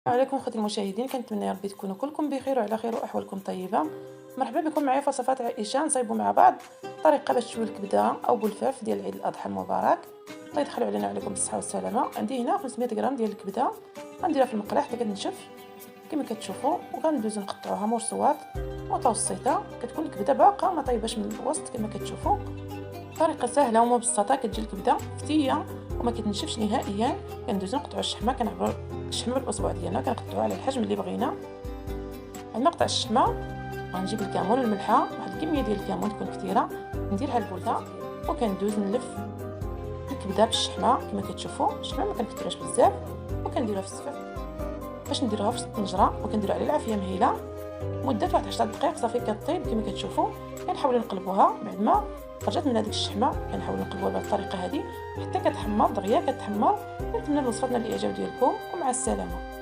السلام عليكم اخوتي المشاهدين، كنتمنى يا ربي تكونوا كلكم بخير وعلى خير واحوالكم طيبه. مرحبا بكم معايا في وصفات عائشه. نصايبوا مع بعض طريقه باش تشوي الكبده او بولفاف ديال عيد الاضحى المبارك. الله يدخلوا علينا وعليكم بالصحه والسلامه. عندي هنا 500 غرام ديال الكبده، غنديرها في المقله حتى كتنشف كما كتشوفوا، وغندوزو نقطعوها مرصوات متوسطه. كتكون الكبده باقه ما طايباش من الوسط كما كتشوفوا. طريقه سهله ومبسطه، كتجي الكبده فتيه وما كتنشفش نهائيا. كندوزو نقطعوا الشحمه، كنعبروا الشحمه بالاصبع ديالنا، كنقطعوها على الحجم اللي بغينا. عندما نقطع الشحمه غنجيب الكمون والملحه، واحد الكميه ديال الكمون تكون كثيره، نديرها البولده وكندوز نلف الكبده بالشحمه كما كتشوفوا. الشحمه ما كنكثرهاش بزاف، وكنديرها في السفك باش نديروها في الطنجره، وكنديروا على العافيه مهيله مده واحد 10 دقائق صافي كطيب كما كتشوفوا. كنحاولوا نقلبوها بعد ما خرجت من هذيك الشحمه، كنحاولوا نقلبوها بهذه الطريقه هذه حتى كتحمر دغيا كتحمر. كنتمنى الوصفه تنال الاعجاب ديالكم، ومع السلامه.